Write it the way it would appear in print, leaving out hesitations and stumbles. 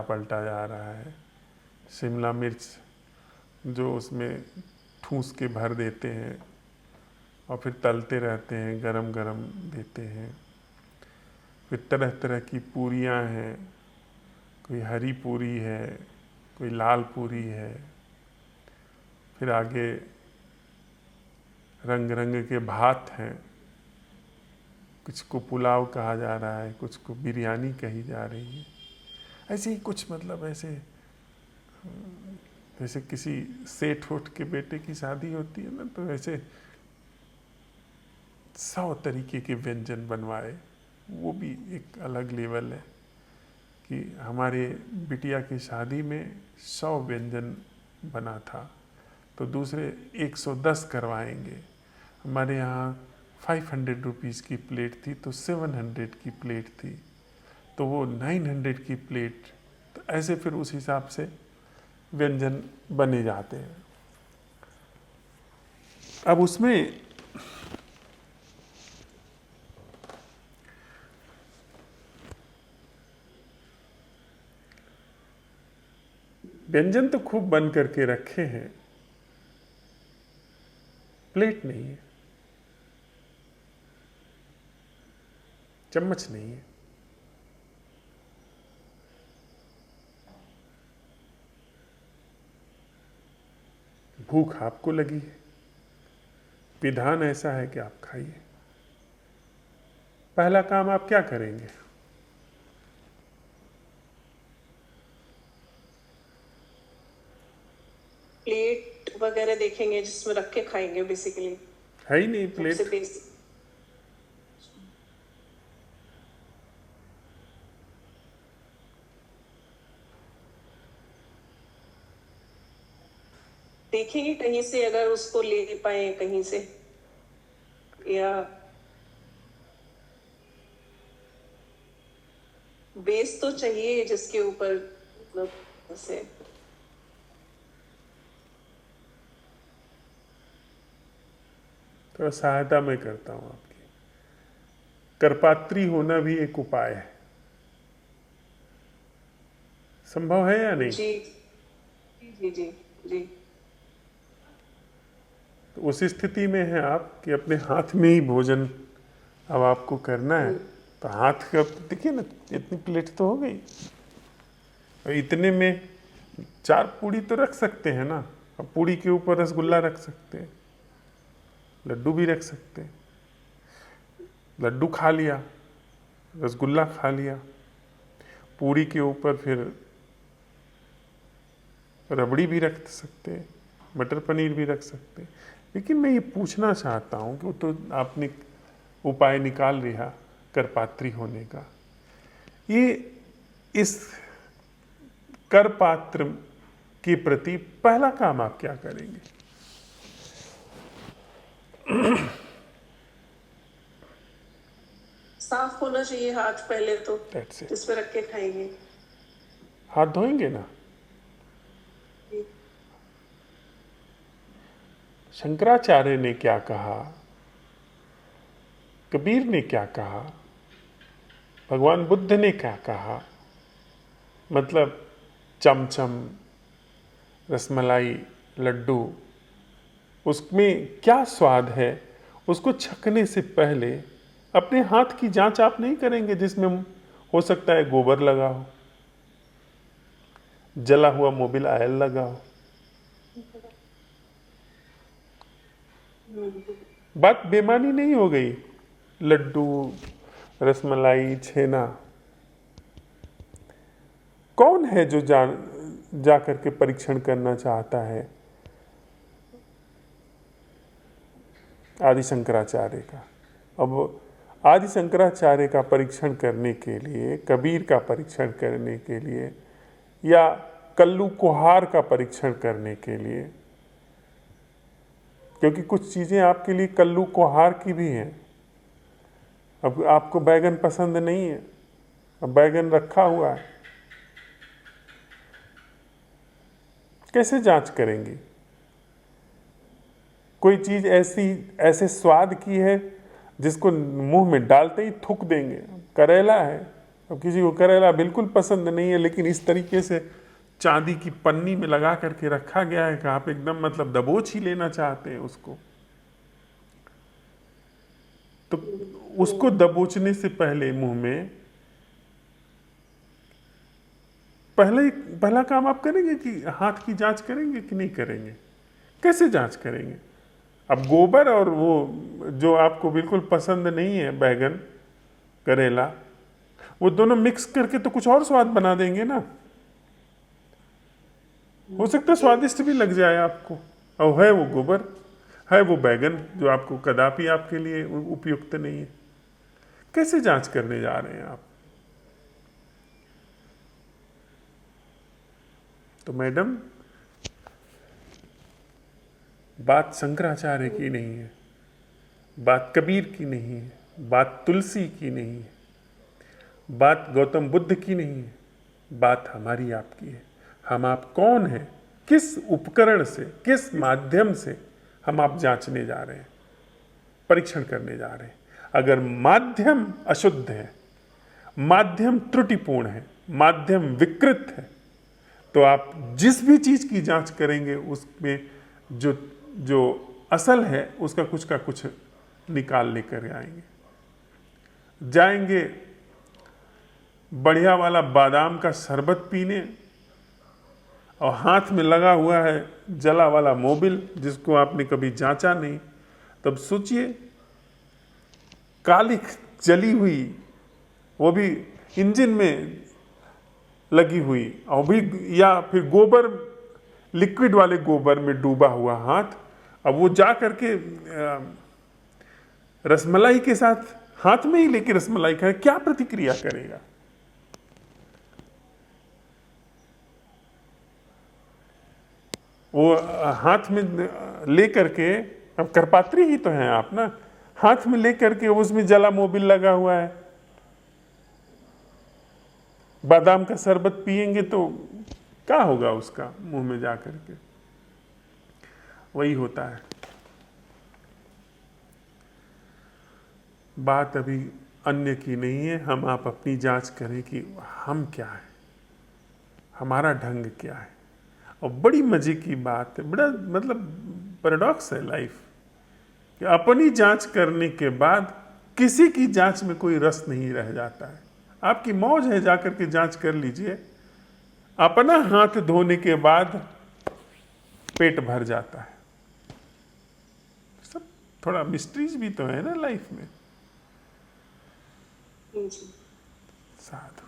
पलटा जा रहा है। शिमला मिर्च जो उसमें ठूस के भर देते हैं और फिर तलते रहते हैं, गरम गरम देते हैं। फिर तरह तरह की पूरियाँ हैं, कोई हरी पूरी है, कोई लाल पूरी है। फिर आगे रंग रंग के भात हैं, कुछ को पुलाव कहा जा रहा है, कुछ को बिरयानी कही जा रही है। ऐसे ही कुछ मतलब ऐसे जैसे किसी सेठ उठ के बेटे की शादी होती है ना, तो ऐसे 100 तरीके के व्यंजन बनवाए। वो भी एक अलग लेवल है कि हमारे बिटिया की शादी में 100 व्यंजन बना था, तो दूसरे 110 करवाएंगे। हमारे यहाँ 500 रुपीज़ की प्लेट थी तो 700 की प्लेट थी, तो वो 900 की प्लेट। तो ऐसे फिर उस हिसाब से व्यंजन बने जाते हैं। अब उसमें व्यंजन तो खूब बन करके रखे हैं, प्लेट नहीं है, चम्मच नहीं है। भूख आपको लगी है, विधान ऐसा है कि आप खाइए। पहला काम आप क्या करेंगे? प्लेट वगैरह देखेंगे जिसमें रख के खाएंगे। बेसिकली है ही नहीं प्लेट। सबसे बेसिक देखेंगे कहीं से, अगर उसको ले पाए कहीं से, या बेस तो चाहिए जिसके ऊपर मतलब ऐसे। तो सहायता मैं करता हूँ आपकी। करपात्री होना भी एक उपाय है। संभव है या नहीं? जी जी जी जी। तो उस स्थिति में है आप कि अपने हाथ में ही भोजन अब आपको करना है, तो हाथ का देखिए ना, इतनी प्लेट तो हो गई। और इतने में 4 पूड़ी तो रख सकते हैं ना। अब पूड़ी के ऊपर रसगुल्ला रख सकते हैं, लड्डू भी रख सकते हैं। लड्डू खा लिया, रसगुल्ला खा लिया, पूड़ी के ऊपर फिर रबड़ी भी रख सकते हैं, मटर पनीर भी रख सकते हैं। लेकिन मैं ये पूछना चाहता हूँ कि वो तो आपने उपाय निकाल लिया करपात्री होने का, ये इस करपात्र के प्रति पहला काम आप क्या करेंगे? साफ होना चाहिए हाथ पहले तो, That's it. जिसमें रख के खाएंगे। हाथ धोएंगे ना। जी। शंकराचार्य ने क्या कहा, कबीर ने क्या कहा, भगवान बुद्ध ने क्या कहा, मतलब चमचम, रसमलाई, लड्डू, उसमें क्या स्वाद है, उसको छकने से पहले अपने हाथ की जांच आप नहीं करेंगे, जिसमें हो सकता है गोबर लगा हो, जला हुआ मोबिल ऑयल लगा हो। बात बेमानी नहीं हो गई। लड्डू, रसमलाई, छेना, कौन है जो जा करके परीक्षण करना चाहता है? आदि शंकराचार्य का। अब आदि शंकराचार्य का परीक्षण करने के लिए, कबीर का परीक्षण करने के लिए, या कल्लू कुहार का परीक्षण करने के लिए, क्योंकि कुछ चीज़ें आपके लिए कल्लू कुहार की भी हैं। अब आपको बैगन पसंद नहीं है, अब बैगन रखा हुआ है, कैसे जांच करेंगे? कोई चीज़ ऐसे स्वाद की है जिसको मुंह में डालते ही थूक देंगे। करेला है, अब किसी को करेला बिल्कुल पसंद नहीं है, लेकिन इस तरीके से चांदी की पन्नी में लगा करके रखा गया है कि आप एकदम मतलब दबोच ही लेना चाहते हैं उसको। तो उसको दबोचने से पहले मुंह में पहला काम आप करेंगे कि हाथ की जांच करेंगे कि नहीं करेंगे? कैसे जांच करेंगे? अब गोबर और वो जो आपको बिल्कुल पसंद नहीं है बैगन करेला, वो दोनों मिक्स करके तो कुछ और स्वाद बना देंगे ना। हो सकता है स्वादिष्ट भी लग जाए आपको, और है वो गोबर, है वो बैगन जो आपको कदापि आपके लिए उपयुक्त नहीं है। कैसे जांच करने जा रहे हैं आप? तो मैडम, बात शंकराचार्य की नहीं है, बात कबीर की नहीं है, बात तुलसी की नहीं है, बात गौतम बुद्ध की नहीं है, बात हमारी आपकी है। हम आप कौन हैं, किस उपकरण से, किस माध्यम से हम आप जांचने जा रहे हैं, परीक्षण करने जा रहे हैं। अगर माध्यम अशुद्ध है, माध्यम त्रुटिपूर्ण है, माध्यम विकृत है, तो आप जिस भी चीज की जांच करेंगे उसमें जो जो असल है उसका कुछ का कुछ निकाल लेकर जाएंगे। बढ़िया वाला बादाम का शरबत पीने, और हाथ में लगा हुआ है जला वाला मोबिल जिसको आपने कभी जांचा नहीं, तब सोचिए काली जली हुई, वो भी इंजन में लगी हुई, और भी या फिर गोबर, लिक्विड वाले गोबर में डूबा हुआ हाथ, अब वो जा करके रसमलाई के साथ हाथ में ही लेके रसमलाई खाए, क्या प्रतिक्रिया करेगा? वो हाथ में ले करके, अब करपात्री ही तो हैं आप ना, हाथ में ले करके उसमें जला मोबिल लगा हुआ है, बादाम का शरबत पिएंगे तो क्या होगा उसका मुंह में जा करके? वही होता है। बात अभी अन्य की नहीं है, हम आप अपनी जांच करें कि हम क्या है, हमारा ढंग क्या है। और बड़ी मजे की बात है, बड़ा मतलब पैराडॉक्स है लाइफ, कि अपनी जांच करने के बाद किसी की जांच में कोई रस नहीं रह जाता है। आपकी मौज है जाकर के जांच कर लीजिए, अपना हाथ धोने के बाद पेट भर जाता है। सब थोड़ा मिस्ट्रीज भी तो है ना लाइफ में। जी। साधु।